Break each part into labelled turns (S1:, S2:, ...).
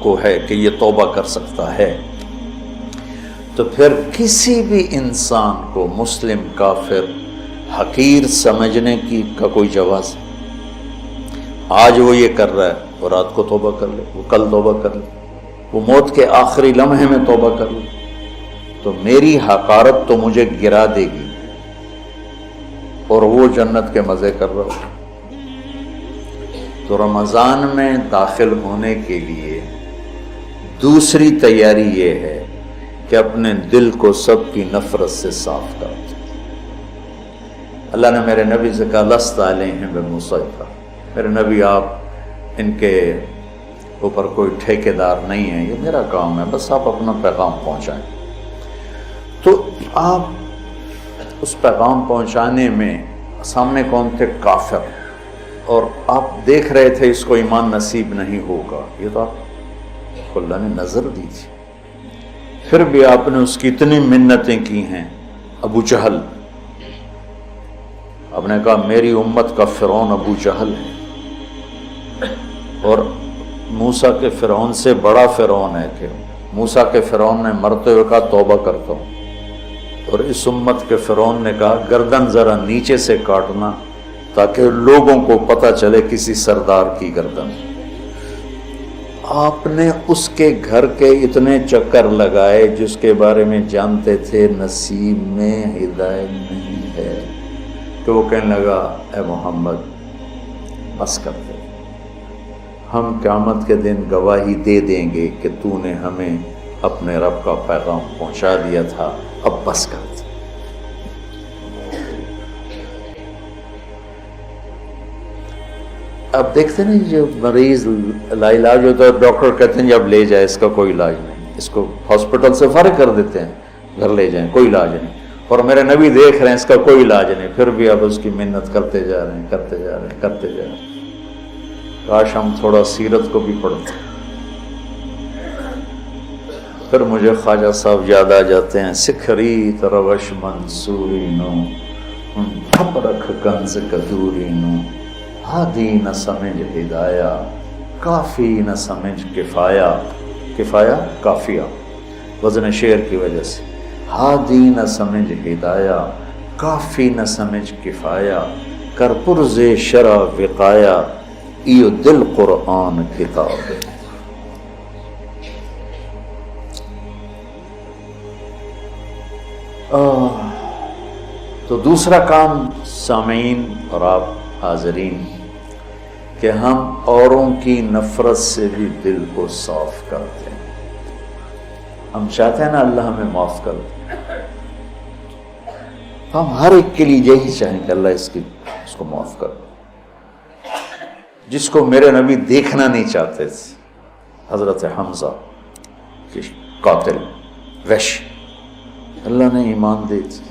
S1: کو ہے کہ یہ توبہ کر سکتا ہے، تو پھر کسی بھی انسان کو مسلم کافر حقیر سمجھنے کا کوئی جواز ہے؟ آج وہ یہ کر رہا ہے، وہ رات کو توبہ کر لے، وہ کل توبہ کر لے، وہ موت کے آخری لمحے میں توبہ کر لے، تو میری حقارت تو مجھے گرا دے گی اور وہ جنت کے مزے کر رہا ہو۔ تو رمضان میں داخل ہونے کے لیے دوسری تیاری یہ ہے کہ اپنے دل کو سب کی نفرت سے صاف کر دیں۔ اللہ نے میرے نبی سے کہا لست علیہم بمسیطر، میرے نبی آپ ان کے اوپر کوئی ٹھیکیدار نہیں ہیں، یہ میرا کام ہے، بس آپ اپنا پیغام پہنچائیں۔ تو آپ اس پیغام پہنچانے میں سامنے کون تھے؟ کافر، اور آپ دیکھ رہے تھے اس کو ایمان نصیب نہیں ہوگا، یہ تو آپ کو اللہ نے نظر دی تھی، پھر بھی آپ نے اس کی اتنی منتیں کی ہیں۔ ابو جہل، آپ نے کہا میری امت کا فرعون ابو جہل ہے، اور موسیٰ کے فرعون سے بڑا فرعون ہے کہ موسیٰ کے فرعون نے مرتے ہوئے کہا توبہ کرتا ہوں، اور اس امت کے فرعون نے کہا گردن ذرا نیچے سے کاٹنا تاکہ لوگوں کو پتہ چلے کسی سردار کی گردن۔ آپ نے اس کے گھر کے اتنے چکر لگائے جس کے بارے میں جانتے تھے نصیب میں ہدایت نہیں ہے، کہ وہ کہنے لگا اے محمد بس کر دے، ہم قیامت کے دن گواہی دے دیں گے کہ تو نے ہمیں اپنے رب کا پیغام پہنچا دیا تھا، اب بس کر دے۔ اب دیکھتے نہیں جو مریض لا علاج ہوتا ہے ڈاکٹر کہتے ہیں اب لے جائے، اس کا کوئی علاج نہیں، اس کو ہاسپٹل سے فارغ کر دیتے ہیں، گھر لے جائیں، کوئی علاج نہیں، اور میرے نبی دیکھ رہے ہیں اس کا کوئی علاج نہیں، پھر بھی اب اس کی منت کرتے جا رہے ہیں، کرتے جا رہے ہیں، کرتے جا رہے ہیں۔ کاش ہم تھوڑا سیرت کو بھی پڑھتے۔ پھر مجھے خواجہ صاحب یاد آ جاتے ہیں، سکھری تروش منصوری نو تھپ رکھ کنز کدوری نو، ہادی نہ سمجھ ہدایہ کافی نہ سمجھ کفایہ، کفایہ کافیہ وزن شعر کی وجہ سے، ہادی نہ سمجھ ہدایہ کافی نہ سمجھ کفایہ، کر پرز شرع وقایہ ایو دل قرآن کتاب۔ تو دوسرا کام سامعین اور آپ حاضرین کہ ہم اوروں کی نفرت سے بھی دل کو صاف کرتے ہیں۔ ہم چاہتے ہیں نا اللہ ہمیں معاف کر دے، ہم ہر ایک کے لیے یہی چاہیں کہ اللہ اس کو معاف کر دے۔ جس کو میرے نبی دیکھنا نہیں چاہتے تھے، حضرت حمزہ کے قاتل وحش، اللہ نے ایمان دے دی۔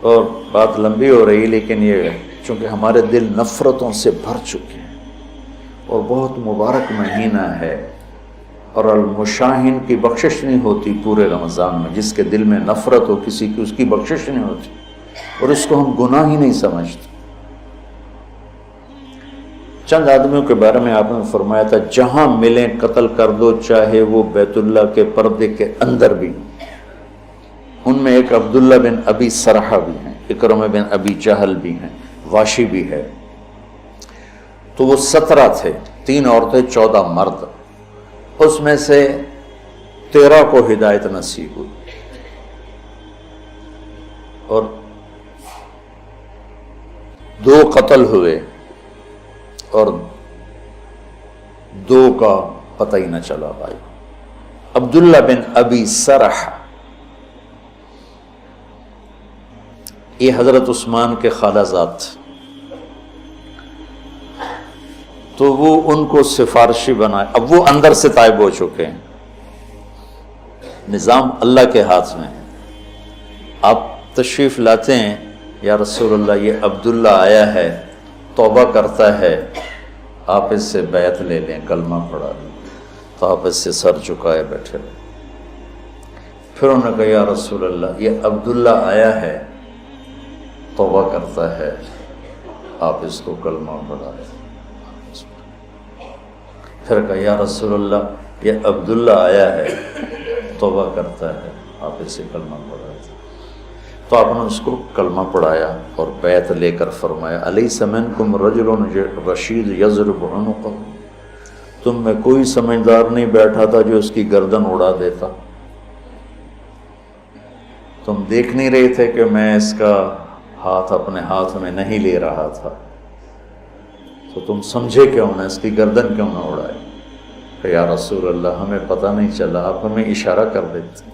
S1: اور بات لمبی ہو رہی لیکن یہ چونکہ ہمارے دل نفرتوں سے بھر چکے ہیں، اور بہت مبارک مہینہ ہے، اور المشاہین کی بخشش نہیں ہوتی پورے رمضان میں، جس کے دل میں نفرت ہو کسی کی، اس کی بخشش نہیں ہوتی، اور اس کو ہم گناہ ہی نہیں سمجھتے۔ چند آدمیوں کے بارے میں آپ نے فرمایا تھا جہاں ملیں قتل کر دو، چاہے وہ بیت اللہ کے پردے کے اندر بھی۔ ان میں ایک عبداللہ بن ابی سرحہ بھی ہیں، اکرمہ بن ابی جہل بھی ہیں، واشی بھی ہے۔ تو وہ 17 تھے، 3 عورتیں 14 مرد، اس میں سے 13 کو ہدایت نصیب ہوئی، اور 2 قتل ہوئے اور 2 کا پتہ ہی نہ چلا بھائی۔ عبداللہ بن ابی سرحہ یہ حضرت عثمان کے خالہ زاد، تو وہ ان کو سفارشی بنائے، اب وہ اندر سے طائب ہو چکے ہیں، نظام اللہ کے ہاتھ میں ہے۔ آپ تشریف لاتے ہیں یا رسول اللہ یہ عبداللہ آیا ہے، توبہ کرتا ہے، آپ اس سے بیعت لے لیں، کلمہ پڑھا لیں، تو آپ اس سے سر جھکائے بیٹھے رہے۔ پھر انہوں نے کہا یا رسول اللہ یہ عبداللہ آیا ہے توبہ کرتا ہے آپ اس کو کلمہ پڑھائیں۔ پھر کہا یا رسول اللہ یہ عبداللہ آیا ہے توبہ کرتا ہے آپ اسے کلمہ پڑھائیں۔ تو آپ نے اس کو کلمہ پڑھایا اور بیعت لے کر فرمایا الیس منکم رجل رشید یضرب عنقہ، تم میں کوئی سمجھدار نہیں بیٹھا تھا جو اس کی گردن اڑا دیتا؟ تم دیکھ نہیں رہے تھے کہ میں اس کا ہاتھ اپنے ہاتھ میں نہیں لے رہا تھا، تو تم سمجھے کیوں نہ، اس کی گردن کیوں نہ اڑائے؟ کہ یا رسول اللہ ہمیں پتہ نہیں چلا، آپ ہمیں اشارہ کر دیتے۔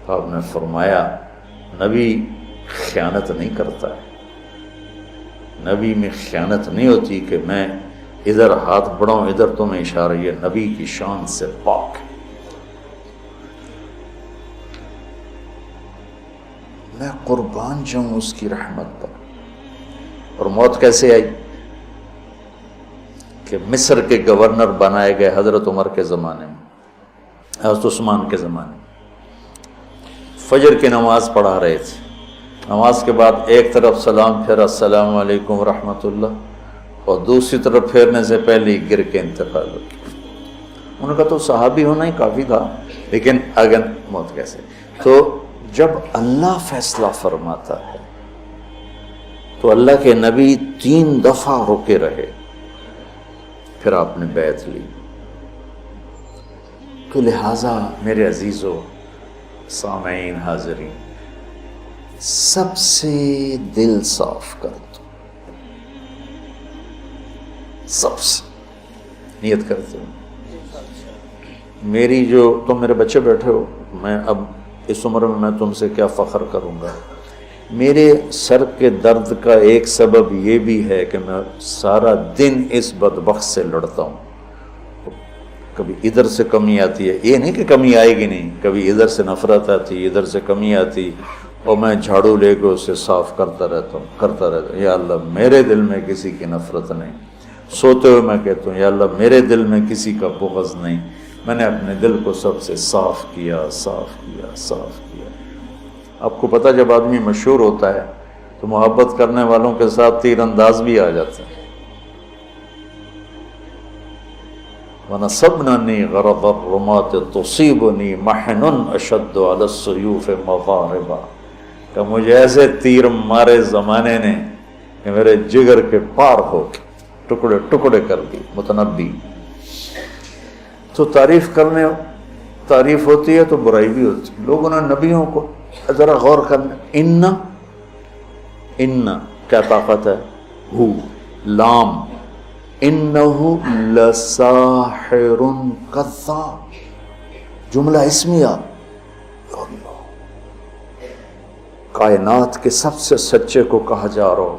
S1: تو آپ نے فرمایا نبی خیانت نہیں کرتا ہے، نبی میں خیانت نہیں ہوتی کہ میں ادھر ہاتھ بڑھاؤں ادھر تمہیں اشارہ، یہ نبی کی شان سے پاک ہے۔ میں قربان جاؤں اس کی رحمت پر۔ اور موت کیسے آئی؟ کہ مصر کے گورنر بنائے گئے حضرت عمر کے زمانے میں، حضرت عثمان کے زمانے میں، فجر کی نماز پڑھا رہے تھے، نماز کے بعد ایک طرف سلام پھیرا السلام علیکم ورحمۃ اللہ، اور دوسری طرف پھیرنے سے پہلے ہی گر کے انتقال ہو گیا۔ انہوں نے کہا تو صحابی ہونا ہی کافی تھا، لیکن اگر موت کیسے؟ تو جب اللہ فیصلہ فرماتا ہے تو اللہ کے نبی 3 دفعہ رکے رہے، پھر آپ نے بیعت لی۔ تو لہٰذا میرے عزیزو، سامعین، حاضرین، سب سے دل صاف کر دو، سب سے نیت کرتے ہو میری جو تم میرے بچے بیٹھے ہو، میں اب اس عمر میں تم سے کیا فخر کروں گا، میرے سر کے درد کا ایک سبب یہ بھی ہے کہ میں سارا دن اس بدبخت سے لڑتا ہوں۔ کبھی ادھر سے کمی آتی ہے، یہ نہیں کہ کمی آئے گی نہیں، کبھی ادھر سے نفرت آتی، ادھر سے کمی آتی، اور میں جھاڑو لے کے اسے صاف کرتا رہتا ہوں۔ یا اللہ میرے دل میں کسی کی نفرت نہیں، سوتے ہوئے میں کہتا ہوں یا اللہ میرے دل میں کسی کا بغض نہیں، میں نے اپنے دل کو سب سے صاف کیا، صاف کیا، صاف کیا۔ آپ کو پتہ جب آدمی مشہور ہوتا ہے تو محبت کرنے والوں کے ساتھ تیر انداز بھی آ جاتے ہیں۔ وَنَصَبْنَنِي غَرَضَ الرُّمَاةِ تُصِيبُنِي مَحْنٌ أَشَدُّ عَلَى السُّيُوفِ مَضَارِبًا، کہ مجھے ایسے تیر مارے زمانے نے کہ میرے جگر کے پار ہو کے ٹکڑے ٹکڑے کر دی۔ متنبی تو تعریف ہوتی ہے تو برائی بھی ہوتی ہے۔ لوگوں نے نبیوں کو ذرا غور کرنا، ان کیا طاقت ہے، ہو لام، انہو لساحر کذاب، جملہ اسمیہ، کائنات کے سب سے سچے کو کہا جا رہا ہو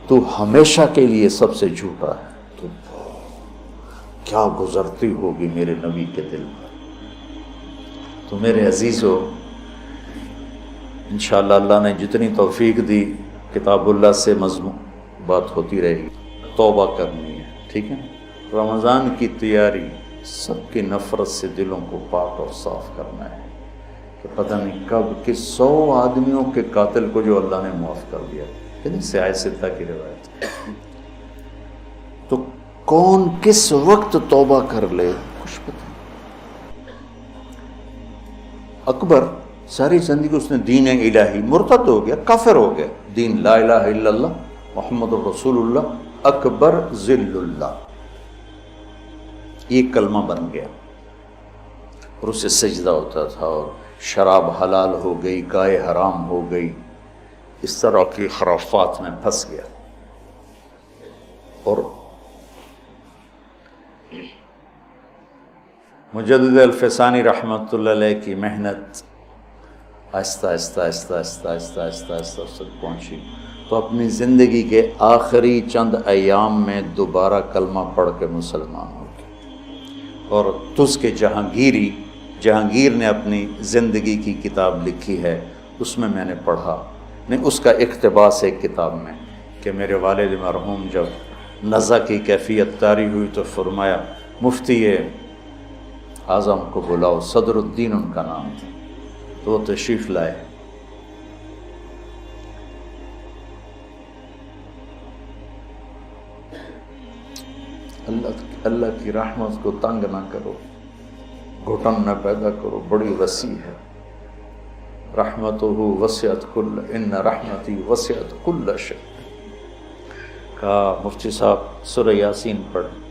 S1: تو ہمیشہ کے لیے سب سے جھوٹا ہے، تو کیا گزرتی ہوگی میرے نبی کے دل پر۔ تو میرے عزیزو، انشاءاللہ اللہ نے جتنی توفیق دی کتاب اللہ سے مضمون بات ہوتی رہے گی۔ توبہ کرنی ہے، ٹھیک ہے، رمضان کی تیاری، سب کی نفرت سے دلوں کو پاک اور صاف کرنا ہے کہ پتہ نہیں کب کس 100 آدمیوں کے قاتل کو جو اللہ نے معاف کر دیا، یعنی سیاہ ستہ کی روایت۔ تو کون کس وقت توبہ کر لے کچھ پتہ نہیں۔ اکبر ساری زندگی اس نے دین الہی، مرتد ہو گیا، کافر ہو گیا، دین لا الہ الا اللہ محمد الرسول اللہ اکبر ذل اللہ، یہ کلمہ بن گیا، اور اسے سجدہ ہوتا تھا، اور شراب حلال ہو گئی، گائے حرام ہو گئی، اس طرح کی خرافات میں پھنس گیا۔ اور مجدد الفسانی رحمۃ اللہ علیہ کی محنت آہستہ آہستہ آہستہ آہستہ آہستہ آہستہ آہستہ اس تک پہنچی، تو اپنی زندگی کے آخری چند ایام میں دوبارہ کلمہ پڑھ کے مسلمان ہو گئے۔ اور تس کے جہانگیر نے اپنی زندگی کی کتاب لکھی ہے، اس میں نے پڑھا، نہیں اس کا اقتباس ایک کتاب میں، کہ میرے والد مرحوم جب نزع کی کیفیت طاری ہوئی تو فرمایا مفتی اعظم کو بلاؤ، صدر الدین ان کا نام تھا، تو وہ تشریف لائے، اللہ کی رحمت کو تنگ نہ کرو، گھٹن نہ پیدا کرو، بڑی وسیع ہے۔ رحمتہ وسعت کل، ان رحمتی وسعت کل شیء۔ کہا مفتی صاحب سورہ یاسین پڑھیں،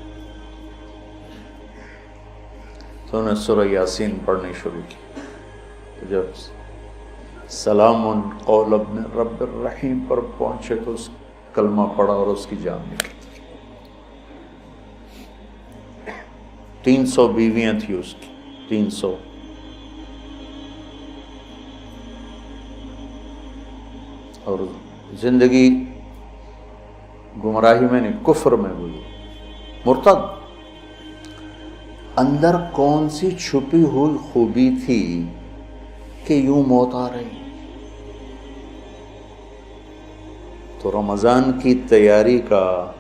S1: تو انہوں نے سورہ یاسین پڑھنی شروع کی۔ جب سلام قول ابن رب الرحیم پر پہنچے تو اس کلمہ پڑھا اور اس کی جان نکلی۔ 300 بیویاں تھیں اس کی، 300۔ اور زندگی گمراہی میں نہیں، کفر میں گزری، مرتد۔ اندر کون سی چھپی ہوئی خوبی تھی کہ یوں موت آ رہی؟ تو رمضان کی تیاری کا،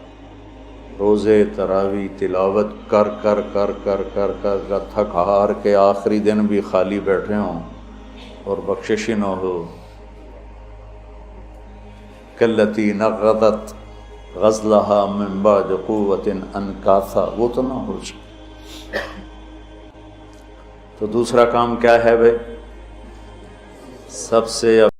S1: روزے تراوی تلاوت کر کر کر کر کر کر کر تھک ہار کے آخری دن بھی خالی بیٹھے ہوں اور بخشش نہ ہو، کلتی نقضت غزلها من بعد قوت انکاثا، وہ تو نہ ہو جائے۔ تو دوسرا کام کیا ہے بھائی؟ سب سے